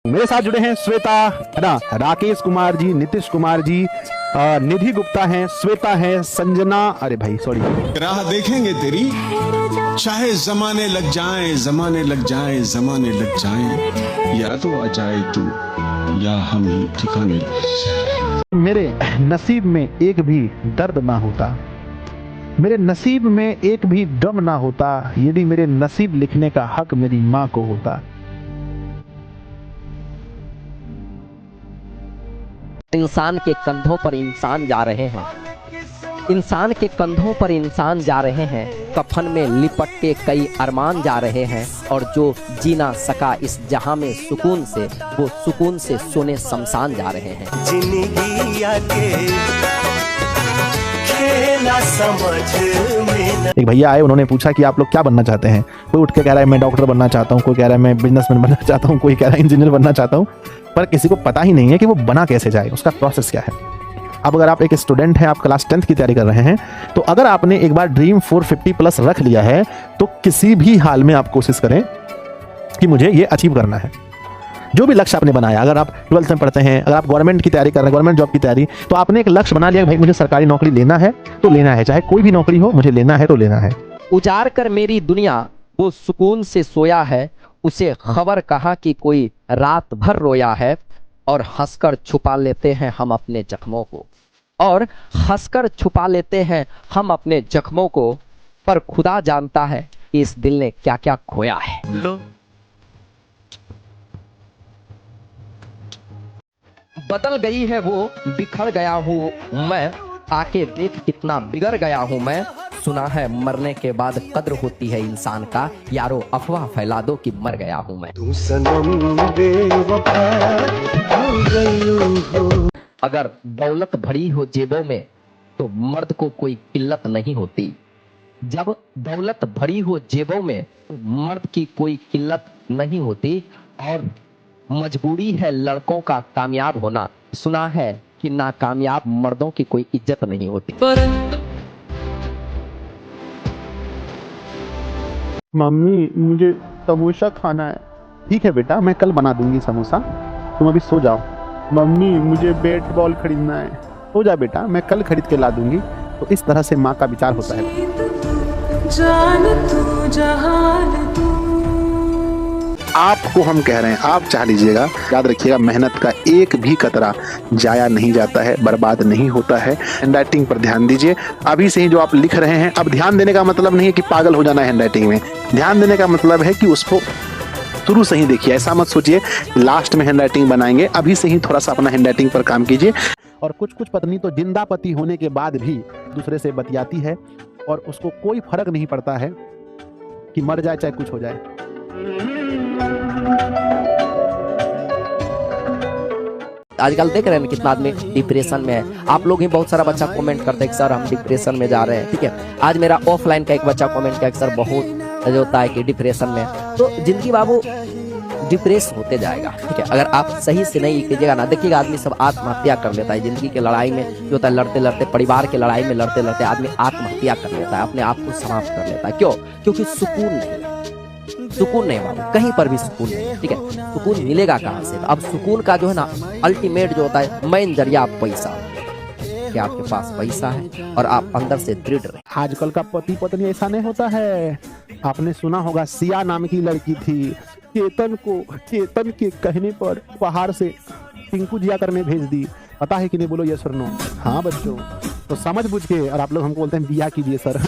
मेरे साथ जुड़े हैं श्वेता, है ना, राकेश कुमार जी, नीतीश कुमार जी, निधि गुप्ता हैं, श्वेता है, संजना, अरे भाई सॉरी, राह देखेंगे तेरी, चाहे जमाने लग जाएं, जमाने लग जाएं, जमाने लग जाएं, या तो आ जाए तू या हम ही ठिकाने। मेरे नसीब में एक भी दर्द ना होता, मेरे नसीब में एक भी गम ना होता, यदि मेरे नसीब लिखने का हक मेरी माँ को होता। इंसान के कंधों पर इंसान जा रहे हैं, इंसान के कंधों पर इंसान जा रहे हैं, कफन में लिपट के कई अरमान जा रहे हैं, और जो जी ना सका इस जहां में सुकून से, वो सुकून से सोने शमशान जा रहे हैं। जिंदगी आके खेला समझ में। एक भैया आए, उन्होंने पूछा कि आप लोग क्या बनना चाहते हैं। कोई उठ के कह रहा है मैं डॉक्टर बनना चाहता हूँ, कोई कह रहा है मैं बिजनेसमैन बनना चाहता हूँ, कोई कह रहा है इंजीनियर बनना चाहता हूँ, पर किसी को पता ही नहीं है कि वो बना कैसे जाए, उसका प्रोसेस क्या है। अब अगर आप एक स्टूडेंट हैं, आप क्लास 10th की तैयारी कर रहे हैं, तो अगर आपने एक बार ड्रीम 450 प्लस रख लिया है, तो किसी भी हाल में आप कोशिश करें कि मुझे ये अचीव करना है। जो भी लक्ष्य आपने बनाया, अगर आप 12th में पढ़ते हैं, अगर आप गवर्नमेंट की तैयारी कर रहे हैं, गवर्नमेंट जॉब की तैयारी, तो आपने एक लक्ष्य बना लिया कि भाई मुझे सरकारी नौकरी लेना है तो लेना है, चाहे कोई भी नौकरी हो, मुझे लेना है तो लेना है। उजाड़ कर मेरी दुनिया वो सुकून से सोया है, उसे खबर कहाँ कि कोई रात भर रोया है, और हंसकर छुपा लेते हैं हम अपने जख्मों को, और हंसकर छुपा लेते हैं हम अपने जख्मों को, पर खुदा जानता है कि इस दिल ने क्या क्या खोया है। बदल गई है वो, बिखर गया हूँ मैं, आके देख कितना बिगड़ गया हूँ मैं। सुना है मरने के बाद कद्र होती है इंसान का, यारो अफवाह फैला दो कि मर गया हूँ मैं। तू सनम बेवफा हो गई हो। अगर दौलत भरी हो जेबों में तो मर्द को कोई किल्लत नहीं होती, जब दौलत भरी हो जेबों में तो मर्द की कोई किल्लत नहीं होती, और मजबूरी है लड़कों का कामयाब होना। सुना है कि नाकामयाब मर्दों की कोई इज्जत नहीं होती। मम्मी मुझे समोसा खाना है। ठीक है बेटा, मैं कल बना दूंगी समोसा, तुम अभी सो जाओ। मम्मी मुझे बैट बॉल खरीदना है। हो जा बेटा, मैं कल खरीद के ला दूंगी। तो इस तरह से माँ का विचार होता है। जान तू जहान तू। आपको हम कह रहे हैं, आप चाह लीजिएगा, याद रखिएगा, मेहनत का एक भी कतरा जाया नहीं जाता है, बर्बाद नहीं होता है। हैंडराइटिंग पर ध्यान दीजिए। अभी से ही जो आप लिख रहे हैं, अब ध्यान देने का मतलब नहीं है कि पागल हो जाना है हैंडराइटिंग में, ध्यान देने का मतलब है कि उसको शुरू से ही देखिए। ऐसा मत सोचिए लास्ट में हैंडराइटिंग बनाएंगे, अभी से ही थोड़ा सा अपना हैंडराइटिंग पर काम कीजिए। और कुछ कुछ पत्नी तो जिंदा पति होने के बाद भी दूसरे से बतियाती है, और उसको कोई फर्क नहीं पड़ता है कि मर जाए चाहे कुछ हो जाए। आजकल देख रहे हैं कितना आदमी डिप्रेशन में है। आप लोग ही बहुत सारा बच्चा कमेंट करते हैं कि सर हम डिप्रेशन में जा रहे हैं। ठीक है, आज मेरा ऑफलाइन का एक बच्चा कमेंट किया कि सर बहुत जो होता है कि डिप्रेशन में, तो जिंदगी बाबू डिप्रेस होते जाएगा। ठीक है, अगर आप सही से नहीं कीजिएगा ना, देखिएगा आदमी सब आत्महत्या कर लेता है। जिंदगी के लड़ाई में जो होता है, लड़ते लड़ते, परिवार के लड़ाई में लड़ते लड़ते आदमी आत्महत्या कर लेता है, अपने आप को समाप्त कर लेता है। क्यों? क्योंकि सुकून नहीं है। सुकून नहीं बाबू, कहीं पर भी सुकून नहीं। ठीक है, सुकून मिलेगा कहाँ से? अब सुकून का जो है ना अल्टीमेट जो होता है मेन जरिया पैसा। कि आपके पास पैसा है और आप अंदर से दृढ़ रहे। आजकल का पति पत्नी ऐसा नहीं होता है। आपने सुना होगा, सिया नाम की लड़की थी, चेतन के कहने पर पहाड़ से टिंकू जिया करने भेज दी। पता है कि नहीं? बोलो यस और नो। हाँ बच्चों, तो समझ बुझ के, और आप लोग हमको बोलते हैं बिया कीजिए सर।